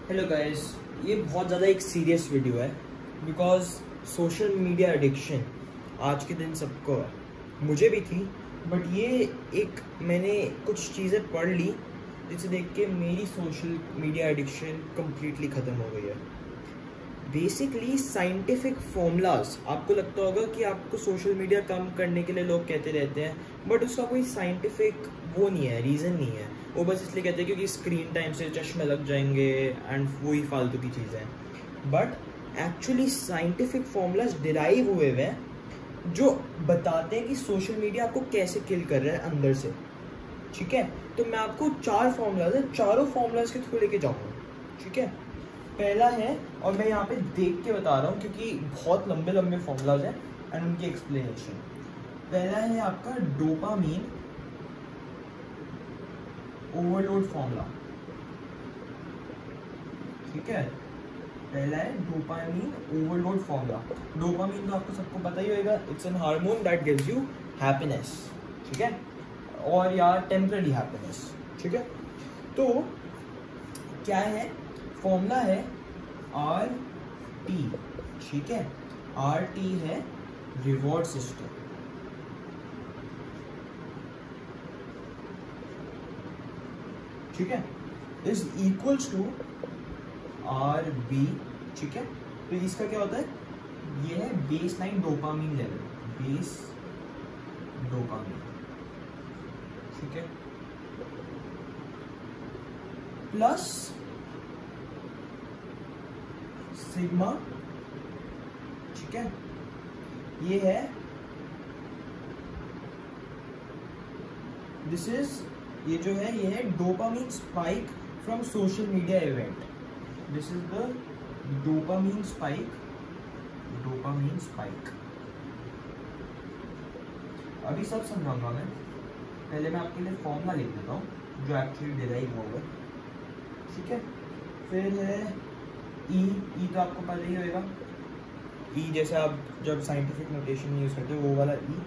Hello guys, ये बहुत ज़्यादा एक सीरियस वीडियो है बिकॉज सोशल मीडिया एडिक्शन आज के दिन सबको है, मुझे भी थी। बट ये एक मैंने कुछ चीज़ें पढ़ ली जिसे देख के मेरी सोशल मीडिया एडिक्शन कम्प्लीटली ख़त्म हो गई है। बेसिकली साइंटिफिक फॉर्मूलाज, आपको लगता होगा कि आपको सोशल मीडिया कम करने के लिए लोग कहते रहते हैं, बट उसका कोई साइंटिफिक वो नहीं है, रीज़न नहीं है। वो बस इसलिए कहते हैं क्योंकि स्क्रीन टाइम से चश्मे लग जाएंगे एंड वही फालतू की चीज़ें हैं। But actually scientific formulas derive हुए हुए हैं जो बताते हैं कि सोशल मीडिया आपको कैसे किल कर रहा है अंदर से। ठीक है, तो मैं आपको 4 फॉर्मूलाज है, चारों फॉर्मूलाज के थ्रू लेके जाऊँगा। ठीक है, पहला है, और मैं यहाँ पे देख के बता रहा हूँ क्योंकि बहुत लंबे लंबे फॉर्मूलाज हैं एंड उनकी एक्सप्लेनेशन। पहला है आपका डोपामीन ओवरलोड फॉर्मूला। ठीक है, पहला है डोपामीन ओवरलोड फॉर्मूला। डोपामीन तो आपको सबको पता ही होगा, it's an hormone that gives you happiness. ठीक है, और यार टेम्पररी हैप्पीनेस। ठीक है, तो क्या है फॉर्मूला है RT। ठीक है, RT है रिवॉर्ड सिस्टम। ठीक है, इज इक्वल्स टू RB। ठीक है, तो इसका क्या होता है, ये है base line dopamine level, base dopamine. ठीक है, प्लस सिग्मा। ठीक है, ये है दिस इज, ये जो है ये है dopamine spike from social media event. This is the dopamine spike, dopamine spike. अभी सब समझाऊंगा मैं, पहले मैं आपके लिए फॉर्मूला लिख देता हूँ जो एक्चुअली डिराइव होगा। ठीक है, फिर है ई तो आपको पता ही होगा, ई जैसे आप जब साइंटिफिक नोटेशन यूज करते हो वो वाला ई।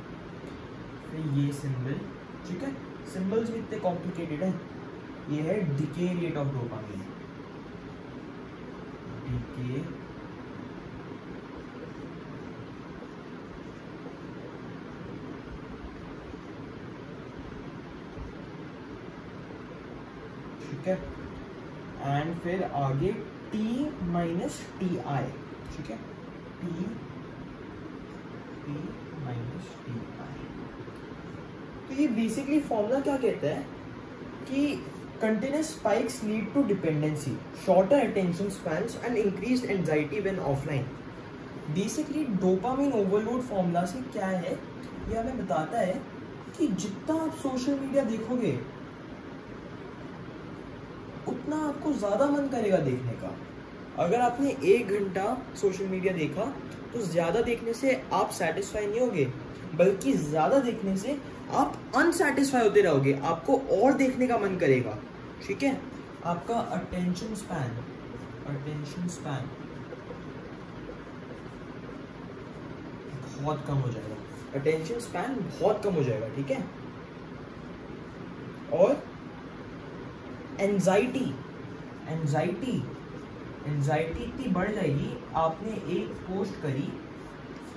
फिर ये सिंबल। ठीक है, सिंबल्स भी इतने कॉम्प्लिकेटेड है। ये है decay rate of dopamine, decay ठीक है, एंड फिर आगे T माइनस TI। ठीक है, T माइनस TI। तो ये बेसिकली फॉर्मूला क्या कहता है कि continuous spikes lead to dependency, shorter attention spans and increased anxiety when offline. Basically dopamine overload formula से क्या है, ये हमें बताता है कि जितना आप सोशल मीडिया देखोगे उतना आपको ज़्यादा मन करेगा देखने का। अगर आपने 1 घंटा सोशल मीडिया देखा तो ज़्यादा देखने से आप सेटिस्फाई नहीं होगे, बल्कि ज़्यादा देखने से आप अनसेटिस्फाई होते रहोगे, आपको और देखने का मन करेगा। ठीक है, आपका अटेंशन स्पैन बहुत कम हो जाएगा, अटेंशन स्पैन बहुत कम हो जाएगा। ठीक है, और एंजाइटी इतनी बढ़ जाएगी, आपने एक पोस्ट करी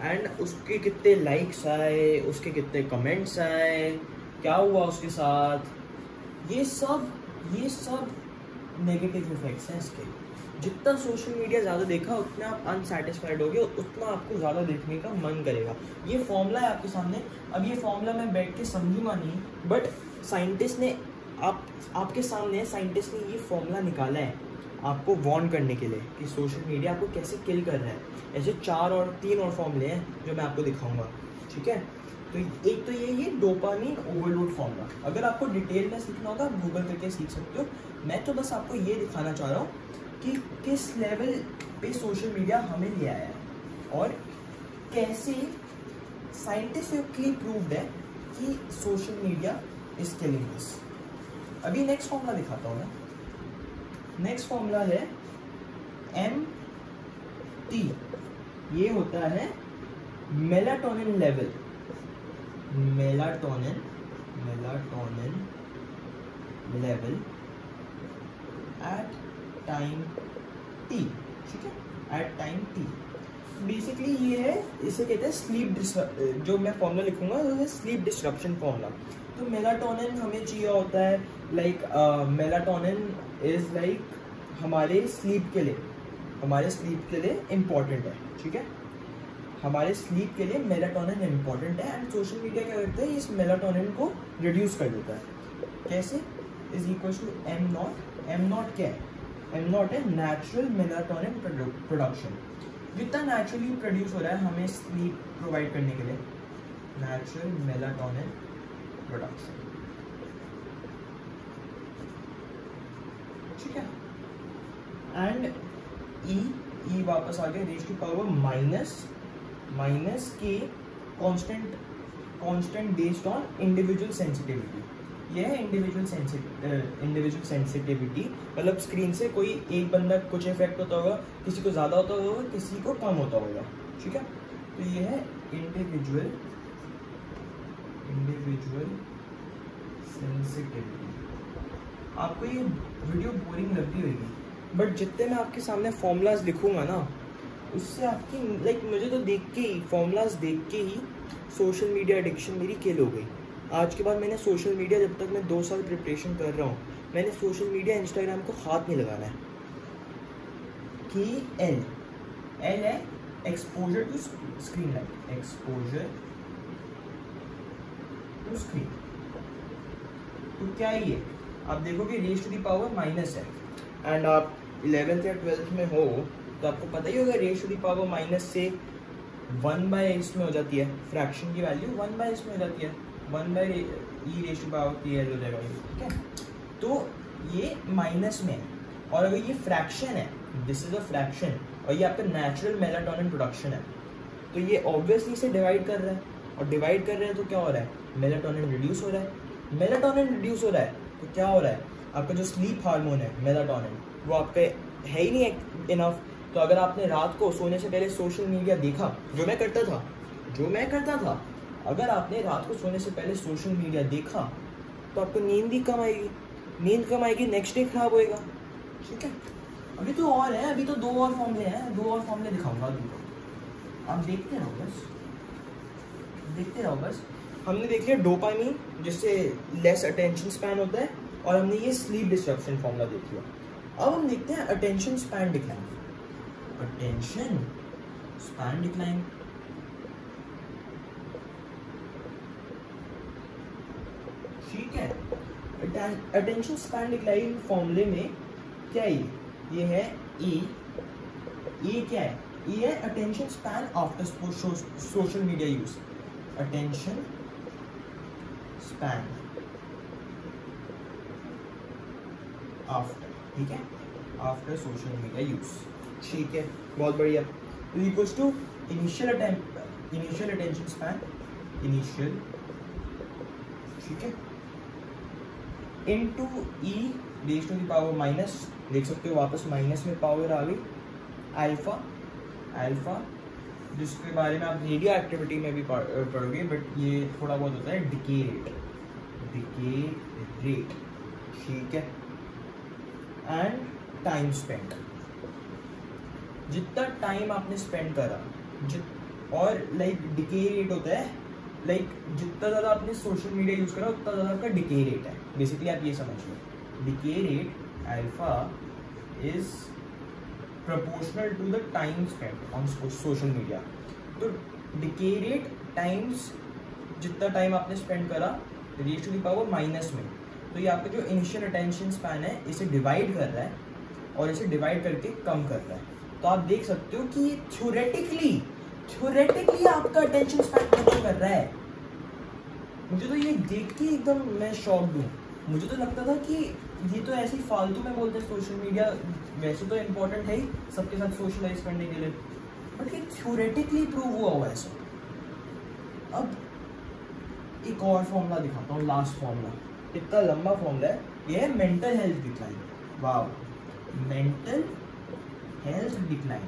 एंड उसके कितने लाइक्स आए, उसके कितने कमेंट्स आए, क्या हुआ उसके साथ, ये सब नेगेटिव इफेक्ट्स हैं इसके। जितना सोशल मीडिया ज़्यादा देखा उतना आप अनसेटिस्फाइड होगे, उतना आपको ज़्यादा देखने का मन करेगा। ये फॉर्मूला है आपके सामने। अब ये फॉर्मूला मैं बैठ के समझूंगा नहीं, बट साइंटिस्ट ने आपके सामने साइंटिस्ट ने ये फॉर्मूला निकाला है आपको वार्न करने के लिए कि सोशल मीडिया आपको कैसे किल कर रहा है। ऐसे 3 और फॉर्मूले हैं जो मैं आपको दिखाऊंगा। ठीक है, तो एक तो ये डोपामीन ओवरलोड फॉर्मूला। अगर आपको डिटेल में सीखना होगा आप गूगल करके सीख सकते हो। मैं तो बस आपको ये दिखाना चाह रहा हूँ कि किस लेवल पे सोशल मीडिया हमें ले आया है और कैसे साइंटिफिकली प्रूव्ड है कि social media is killing us. अभी नेक्स्ट फॉर्मूला दिखाता हूँ मैं। नेक्स्ट फॉर्मूला है MT। ये होता है melatonin level, melatonin level at time T, ठीक है, एट टाइम टी। बेसिकली ये है, इसे कहते हैं स्लीप, जो मैं फॉर्मूला लिखूंगा वो है स्लीप डिस्ट्रप्शन फॉर्मूला। तो मेलाटोनिन हमें चाहिए होता है, लाइक मेलाटोनिन इज लाइक हमारे स्लीप के लिए इम्पॉर्टेंट है, ठीक है, हमारे स्लीप के लिए मेलाटोनिन इम्पॉर्टेंट है। एंड सोशल मीडिया क्या करता है, इस मेलाटोनिन को रिड्यूस कर देता है। कैसे? Is equal to M nought. M nought क्या है? एम नॉट है नेचुरल मेलाटोनिन प्रोडक्शन। जितना नेचुरली प्रोड्यूस हो रहा है हमें स्लीप प्रोवाइड करने के लिए, नेचुरल मेलाटोनिन प्रोडक्शन, ठीक है। एंड ई वापस आ गया रेज़ टू पावर माइनस के constant based on individual sensitivity. ये है इंडिविजुअल सेंसिटिविटी, मतलब स्क्रीन से कोई एक बंदा कुछ इफेक्ट होता होगा, किसी को ज़्यादा होता होगा, किसी को कम होता होगा, ठीक है। तो ये है इंडिविजुअल सेंसिटिविटी। आपको ये वीडियो बोरिंग लगती होगी, बट जितने मैं आपके सामने फॉर्मूलाज लिखूंगा ना, उससे आपकी लाइक मुझे तो देख के ही, फॉर्मूलाज देख के ही सोशल मीडिया एडिक्शन मेरी किल हो गई। आज के बाद मैंने सोशल मीडिया, जब तक मैं 2 साल प्रिपरेशन कर रहा हूँ, मैंने सोशल मीडिया इंस्टाग्राम को हाथ नहीं लगाना है। कि एल है exposure to screen light, exposure to screen. तो क्या है ये? आप देखोगे raise to the power minus है, एंड आप 11th या 12th में हो तो आपको पता ही होगा raise to the power minus से 1/s में हो जाती है, फ्रैक्शन की वैल्यू 1/s में हो जाती है, 1/e raise to power k हो जाएगा, ठीक है। तो ये माइनस में है, और अगर ये फ्रैक्शन है, दिस इज अ फ्रैक्शन, और ये आपका नेचुरल मेलाटोनिन प्रोडक्शन है, तो ये ऑब्वियसली इसे डिवाइड कर रहा है, और डिवाइड कर रहे हैं तो क्या हो रहा है? मेलाटोनिन रिड्यूस हो रहा है। मेलाटोनिन रिड्यूस हो रहा है तो क्या हो रहा है? आपका जो स्लीप हार्मोन है मेलाटोनिन, वो आपके है ही नहीं इनफ। तो अगर आपने रात को सोने से पहले सोशल मीडिया देखा, जो मैं करता था, अगर आपने रात को सोने से पहले सोशल मीडिया देखा तो आपको नींद भी कम आएगी, नेक्स्ट डे खराब होएगा, ठीक है। अभी तो और है, अभी तो 2 और फॉर्मूले दिखाऊंगा अभी तो, आप देखते रहो बस। हमने देख लिया डोपामिन, जिससे लेस अटेंशन स्पैन होता है, और हमने ये स्लीप डिस्ट्रप्शन फॉर्मूला देख लिया। अब हम देखते हैं अटेंशन स्पैन डिक्लाइन। ठीक है। अटेंशन स्पैन डिक्लाइन फॉर्मूले में क्या है? ये है ए क्या है? ए है attention span after social media use. Attention span after, ठीक है, आफ्टर सोशल मीडिया यूज, ठीक है, बहुत बढ़िया। तो equals to initial attention span, ठीक है, into e raise to the power minus, देख सकते हो वापस माइनस में पावर आ गई, अल्फा, जिसके बारे में आप रेडियो एक्टिविटी में भी पढ़ोगे, बट ये थोड़ा बहुत होता है डिके रेट, ठीक है, एंड टाइम स्पेंड, जितना टाइम आपने स्पेंड करा, और लाइक डिके रेट होता है, लाइक जितना ज़्यादा आपने सोशल मीडिया यूज़ करा उतना ज़्यादा आपका डिके रेट है। बेसिकली आप ये समझ लो, decay rate alpha is proportional to the time spent on social media। तो डिके रेट टाइम्स जितना टाइम आपने स्पेंड करा raise to the power minus में, तो ये आपका जो इनिशियल अटेंशन स्पैन है इसे डिवाइड कर रहा है, और इसे डिवाइड करके कम कर रहा है। तो आप देख सकते हो कि थ्योरेटिकली आपका अटेंशन स्पैन कम कर रहा है। मुझे तो ये देख के एकदम मैं शॉक्ड हूँ। मुझे तो लगता था कि ये तो ऐसे ही फालतू में बोलते हैं, सोशल मीडिया वैसे तो इम्पोर्टेंट है ही सबके साथ सोशलाइज करने के लिए, बट ये थ्योरेटिकली प्रूव हुआ हुआ है सब। अब एक और फॉर्मूला दिखाता हूँ, लास्ट फॉर्मूला, इतना लंबा फॉर्मूला है, ये है मेंटल हेल्थ डिक्लाइन। वाह, मेंटल हेल्थ डिक्लाइन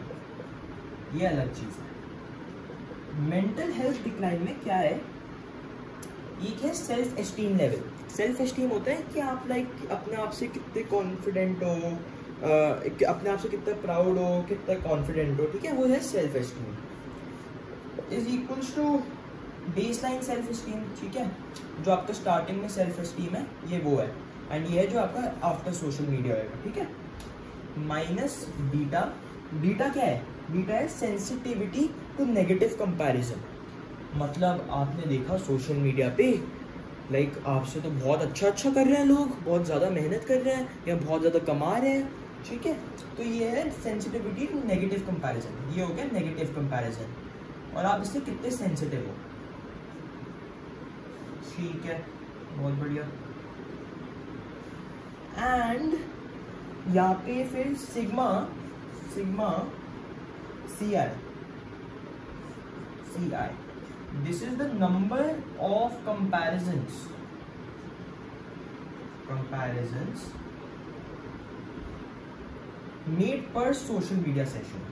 ये अलग चीज है। मेंटल हेल्थ डिक्लाइन में क्या है? एक है self esteem level. Self esteem होता है कि आप लाइक अपने आप से कितने कॉन्फिडेंट हो, अपने आप से कितना प्राउड हो, कितना कॉन्फिडेंट हो, ठीक है, वो है self esteem is equals to base line self esteem, ठीक है, जो आपका स्टार्टिंग में सेल्फ एस्टीम है ये वो है, एंड ये है जो आपका आफ्टर सोशल मीडिया होगा, ठीक है, माइनस बीटा। बीटा क्या है? बीटा है सेंसिटिविटी टू नेगेटिव कंपैरिजन। मतलब आपने देखा सोशल मीडिया पे लाइक आपसे तो बहुत अच्छा कर रहे हैं लोग, बहुत ज़्यादा मेहनत कर रहे हैं या बहुत ज़्यादा कमा रहे हैं, ठीक है, तो ये है सेंसिटिविटी टू नेगेटिव कंपैरिजन, ये हो गया नेगेटिव कंपैरिजन, और आप इससे कितने सेंसिटिव हो, ठीक है, बहुत बढ़िया। एंड यहाँ पे फिर sigma CI, this is the number of comparisons made per social media session,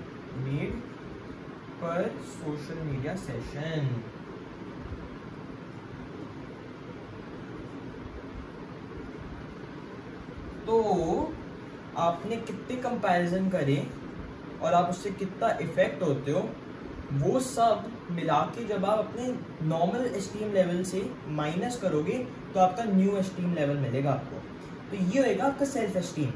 तो आपने कितने कंपैरिजन करे और आप उससे कितना इफेक्ट होते हो, वो सब मिला के जब आप अपने नॉर्मल एस्टीम लेवल से माइनस करोगे तो आपका न्यू एस्टीम लेवल मिलेगा आपको। तो ये होएगा आपका सेल्फ एस्टीम।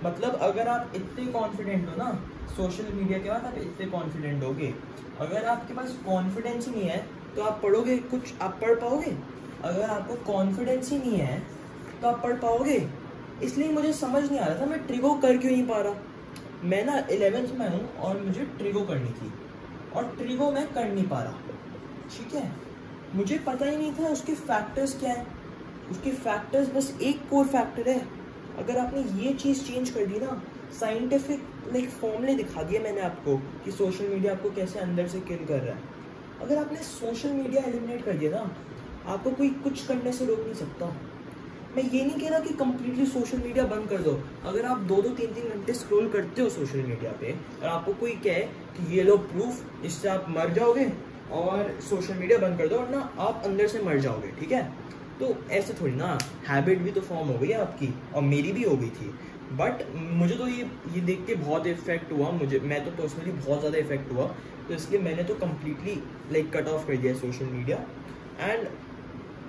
मतलब अगर आप इतने कॉन्फिडेंट हो ना सोशल मीडिया के बाद, आप इतने कॉन्फिडेंट होगे, अगर आपके पास कॉन्फिडेंस ही नहीं है तो आप पढ़ोगे कुछ, आप पढ़ पाओगे? अगर आपको कॉन्फिडेंस ही नहीं है तो आप पढ़ पाओगे? इसलिए मुझे समझ नहीं आ रहा था मैं ट्रिगो कर क्यों नहीं पा रहा। मैं ना 11th में हूँ और मुझे ट्रिगो करनी थी और ट्रिगो मैं कर नहीं पा रहा, ठीक है, मुझे पता ही नहीं था उसके फैक्टर्स क्या है। उसके फैक्टर्स बस एक कोर फैक्टर है। अगर आपने ये चीज़ चेंज कर दी ना, साइंटिफिक लाइक फॉर्मूले दिखा दिए मैंने आपको कि सोशल मीडिया आपको कैसे अंदर से किल कर रहा है। अगर आपने सोशल मीडिया एलिमिनेट कर दिया ना, आपको कोई कुछ करने से रोक नहीं सकता। मैं ये नहीं कह रहा कि कम्प्लीटली सोशल मीडिया बंद कर दो। अगर आप 2-2, 3-3 घंटे स्क्रॉल करते हो सोशल मीडिया पे और आपको कोई कहे कि ये लो प्रूफ, इससे आप मर जाओगे और सोशल मीडिया बंद कर दो, और ना आप अंदर से मर जाओगे, ठीक है, तो ऐसे थोड़ी ना, हैबिट भी तो फॉर्म हो गई है आपकी, और मेरी भी हो गई थी। बट मुझे तो ये देख के बहुत इफेक्ट हुआ, मैं तो पर्सनली बहुत ज़्यादा इफेक्ट हुआ, तो इसलिए मैंने तो कम्प्लीटली लाइक कट ऑफ कर दिया सोशल मीडिया। एंड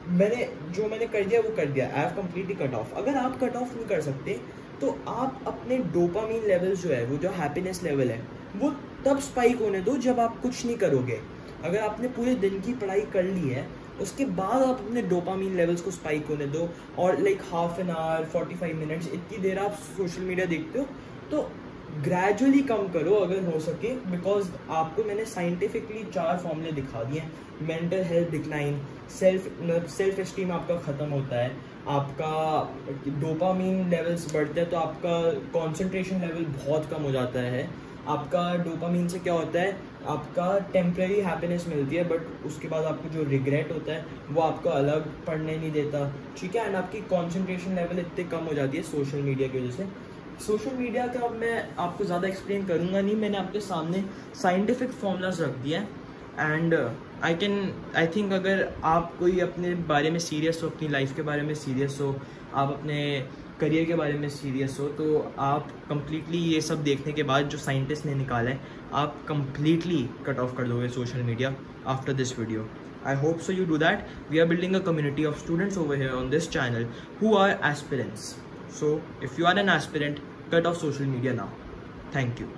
मैंने कर दिया वो कर दिया, I have completely cut off. अगर आप कट ऑफ नहीं कर सकते तो आप अपने डोपामीन लेवल जो है, वो जो हैप्पीनेस लेवल है, वो तब स्पाइक होने दो जब आप कुछ नहीं करोगे। अगर आपने पूरे दिन की पढ़ाई कर ली है, उसके बाद आप अपने डोपामीन लेवल्स को स्पाइक होने दो, और like half an hour 45 minutes इतनी देर आप सोशल मीडिया देखते हो तो ग्रेजुअली कम करो अगर हो सके। बिकॉज आपको मैंने साइंटिफिकली 4 फॉर्मूले दिखा दिए हैं। Mental health decline, self esteem आपका ख़त्म होता है, आपका डोपामीन लेवल्स बढ़ते हैं तो आपका कंसंट्रेशन लेवल बहुत कम हो जाता है। आपका डोपामीन से क्या होता है, आपका टेम्परेरी हैप्पीनेस मिलती है, बट उसके बाद आपको जो रिग्रेट होता है वो आपको अलग पढ़ने नहीं देता, ठीक है। एंड आपकी कंसंट्रेशन लेवल इतनी कम हो जाती है सोशल मीडिया की वजह से। सोशल मीडिया का अब मैं आपको ज़्यादा एक्सप्लेन करूँगा नहीं, मैंने आपके सामने साइंटिफिक फॉर्मूलाज रख दिया है। एंड आई थिंक अगर आप कोई अपने बारे में सीरियस हो, अपनी लाइफ के बारे में सीरियस हो, आप अपने करियर के बारे में सीरियस हो, तो आप कम्प्लीटली ये सब देखने के बाद जो साइंटिस्ट ने निकाला है, आप कम्प्लीटली कट ऑफ कर दोगे social media after this video. I hope so you do that. We are building a community of students over here on this channel who are aspirants. So if you are an aspirant, cut off social media now. Thank you.